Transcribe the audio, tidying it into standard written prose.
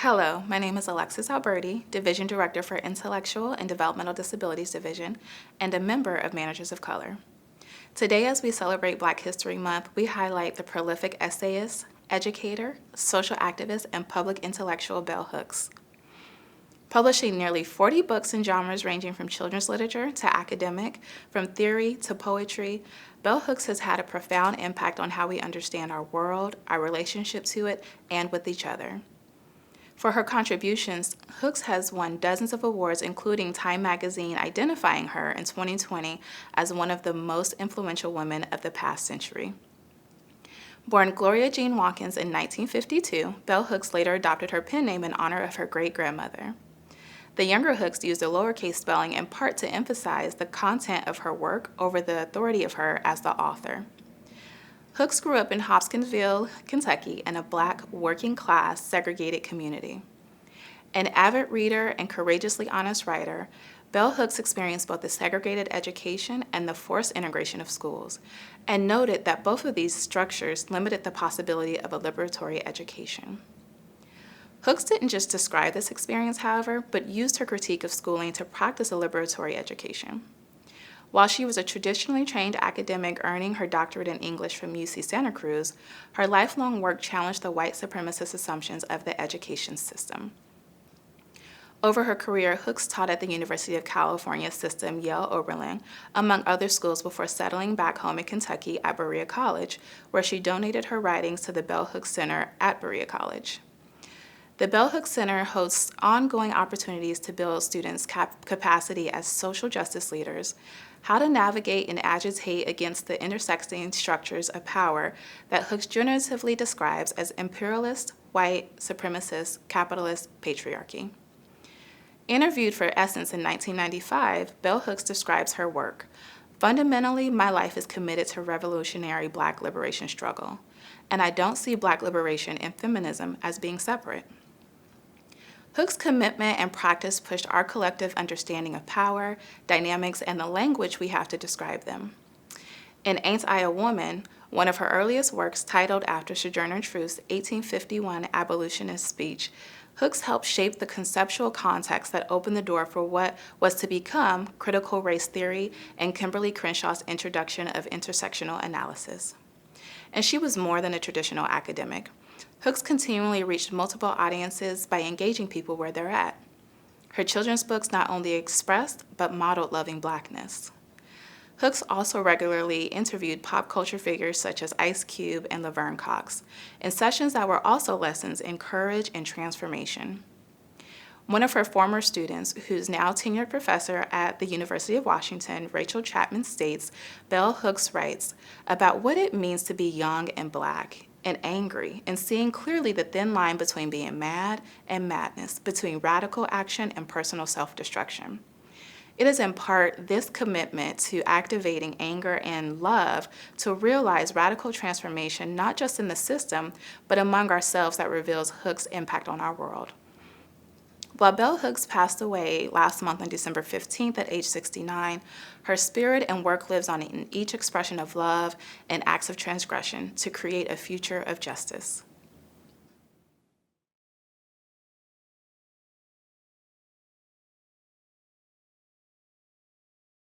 Hello, my name is Alexis Alberti, Division Director for Intellectual and Developmental Disabilities Division, and a member of Managers of Color. Today, as we celebrate Black History Month, we highlight the prolific essayist, educator, social activist, and public intellectual Bell Hooks. Publishing nearly 40 books in genres ranging from children's literature to academic, from theory to poetry, Bell Hooks has had a profound impact on how we understand our world, our relationship to it, and with each other. For her contributions, Hooks has won dozens of awards, including Time magazine identifying her in 2020 as one of the most influential women of the past century. Born Gloria Jean Watkins in 1952, Bell Hooks later adopted her pen name in honor of her great-grandmother. The younger Hooks used a lowercase spelling in part to emphasize the content of her work over the authority of her as the author. Hooks grew up in Hopkinsville, Kentucky, in a Black, working-class, segregated community. An avid reader and courageously honest writer, Bell Hooks experienced both the segregated education and the forced integration of schools, and noted that both of these structures limited the possibility of a liberatory education. Hooks didn't just describe this experience, however, but used her critique of schooling to practice a liberatory education. While she was a traditionally trained academic earning her doctorate in English from UC Santa Cruz, her lifelong work challenged the white supremacist assumptions of the education system. Over her career, Hooks taught at the University of California System Yale Oberlin, among other schools, before settling back home in Kentucky at Berea College, where she donated her writings to the Bell Hooks Center at Berea College. The Bell Hooks Center hosts ongoing opportunities to build students' capacity as social justice leaders, how to navigate and agitate against the intersecting structures of power that Hooks generatively describes as imperialist, white, supremacist, capitalist patriarchy. Interviewed for Essence in 1995, Bell Hooks describes her work. Fundamentally, my life is committed to revolutionary Black liberation struggle, and I don't see Black liberation and feminism as being separate. Hooks' commitment and practice pushed our collective understanding of power, dynamics, and the language we have to describe them. In Ain't I a Woman, one of her earliest works titled after Sojourner Truth's 1851 abolitionist speech, Hooks helped shape the conceptual context that opened the door for what was to become critical race theory and Kimberly Crenshaw's introduction of intersectional analysis. And she was more than a traditional academic. Hooks continually reached multiple audiences by engaging people where they're at. Her children's books not only expressed, but modeled loving Blackness. Hooks also regularly interviewed pop culture figures such as Ice Cube and Laverne Cox, in sessions that were also lessons in courage and transformation. One of her former students, who's now tenured professor at the University of Washington, Rachel Chapman, states, Bell Hooks writes about what it means to be young and Black and angry, and seeing clearly the thin line between being mad and madness, between radical action and personal self-destruction. It is in part this commitment to activating anger and love to realize radical transformation, not just in the system, but among ourselves, that reveals Hooks' impact on our world. While Bell Hooks passed away last month on December 15th at age 69, her spirit and work lives on in each expression of love and acts of transgression to create a future of justice.